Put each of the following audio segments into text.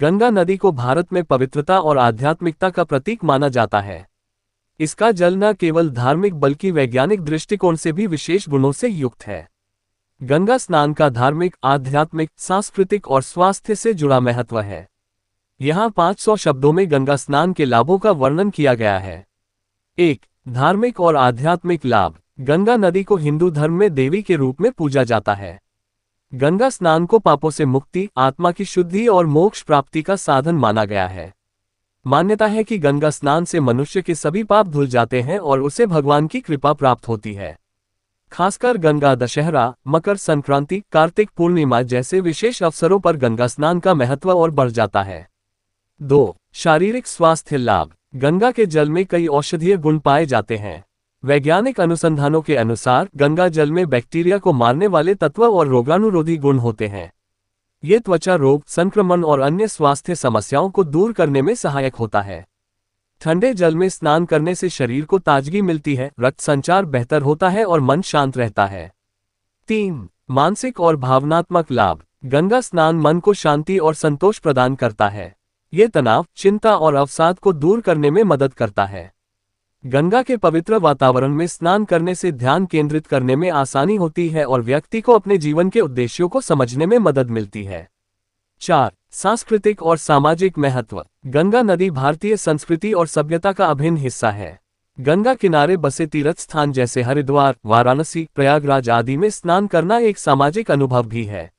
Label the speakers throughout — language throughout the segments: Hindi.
Speaker 1: गंगा नदी को भारत में पवित्रता और आध्यात्मिकता का प्रतीक माना जाता है। इसका जल न केवल धार्मिक बल्कि वैज्ञानिक दृष्टिकोण से भी विशेष गुणों से युक्त है। गंगा स्नान का धार्मिक, आध्यात्मिक, सांस्कृतिक और स्वास्थ्य से जुड़ा महत्व है। यहाँ 500 शब्दों में गंगा स्नान के लाभों का वर्णन किया गया है। 1. धार्मिक और आध्यात्मिक लाभ। गंगा नदी को हिंदू धर्म में देवी के रूप में पूजा जाता है। गंगा स्नान को पापों से मुक्ति, आत्मा की शुद्धि और मोक्ष प्राप्ति का साधन माना गया है। मान्यता है कि गंगा स्नान से मनुष्य के सभी पाप धुल जाते हैं और उसे भगवान की कृपा प्राप्त होती है। खासकर गंगा दशहरा, मकर संक्रांति, कार्तिक पूर्णिमा जैसे विशेष अवसरों पर गंगा स्नान का महत्व और बढ़ जाता है। 2. शारीरिक स्वास्थ्य लाभ। गंगा के जल में कई औषधीय गुण पाए जाते हैं। वैज्ञानिक अनुसंधानों के अनुसार गंगा जल में बैक्टीरिया को मारने वाले तत्व और रोगाणुरोधी गुण होते हैं। ये त्वचा रोग, संक्रमण और अन्य स्वास्थ्य समस्याओं को दूर करने में सहायक होता है। ठंडे जल में स्नान करने से शरीर को ताजगी मिलती है, रक्त संचार बेहतर होता है और मन शांत रहता है। 3. मानसिक और भावनात्मक लाभ। गंगा स्नान मन को शांति और संतोष प्रदान करता है। ये तनाव, चिंता और अवसाद को दूर करने में मदद करता है। गंगा के पवित्र वातावरण में स्नान करने से ध्यान केंद्रित करने में आसानी होती है और व्यक्ति को अपने जीवन के उद्देश्यों को समझने में मदद मिलती है। 4. सांस्कृतिक और सामाजिक महत्व। गंगा नदी भारतीय संस्कृति और सभ्यता का अभिन्न हिस्सा है। गंगा किनारे बसे तीर्थ स्थान जैसे हरिद्वार, वाराणसी, प्रयागराज आदि में स्नान करना एक सामाजिक अनुभव भी है।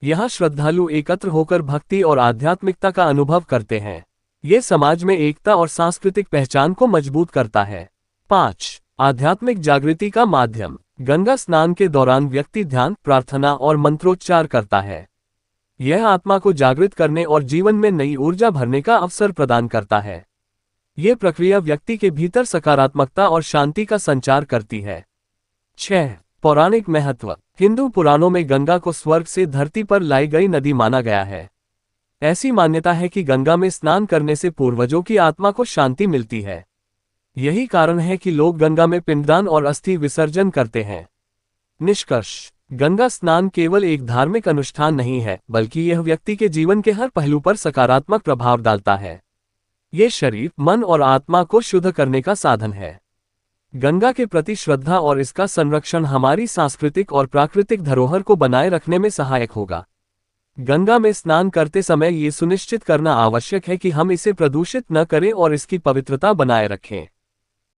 Speaker 1: यहाँ श्रद्धालु एकत्र होकर भक्ति और आध्यात्मिकता का अनुभव करते हैं। ये समाज में एकता और सांस्कृतिक पहचान को मजबूत करता है। 5. आध्यात्मिक जागृति का माध्यम। गंगा स्नान के दौरान व्यक्ति ध्यान, प्रार्थना और मंत्रोच्चार करता है। यह आत्मा को जागृत करने और जीवन में नई ऊर्जा भरने का अवसर प्रदान करता है। ये प्रक्रिया व्यक्ति के भीतर सकारात्मकता और शांति का संचार करती है। 6. पौराणिक महत्व। हिंदू पुराणों में गंगा को स्वर्ग से धरती पर लाई गई नदी माना गया है। ऐसी मान्यता है कि गंगा में स्नान करने से पूर्वजों की आत्मा को शांति मिलती है। यही कारण है कि लोग गंगा में पिंडदान और अस्थि विसर्जन करते हैं। निष्कर्ष। गंगा स्नान केवल एक धार्मिक अनुष्ठान नहीं है, बल्कि यह व्यक्ति के जीवन के हर पहलू पर सकारात्मक प्रभाव डालता है। ये शरीर, मन और आत्मा को शुद्ध करने का साधन है। गंगा के प्रति श्रद्धा और इसका संरक्षण हमारी सांस्कृतिक और प्राकृतिक धरोहर को बनाए रखने में सहायक होगा। गंगा में स्नान करते समय ये सुनिश्चित करना आवश्यक है कि हम इसे प्रदूषित न करें और इसकी पवित्रता बनाए रखें।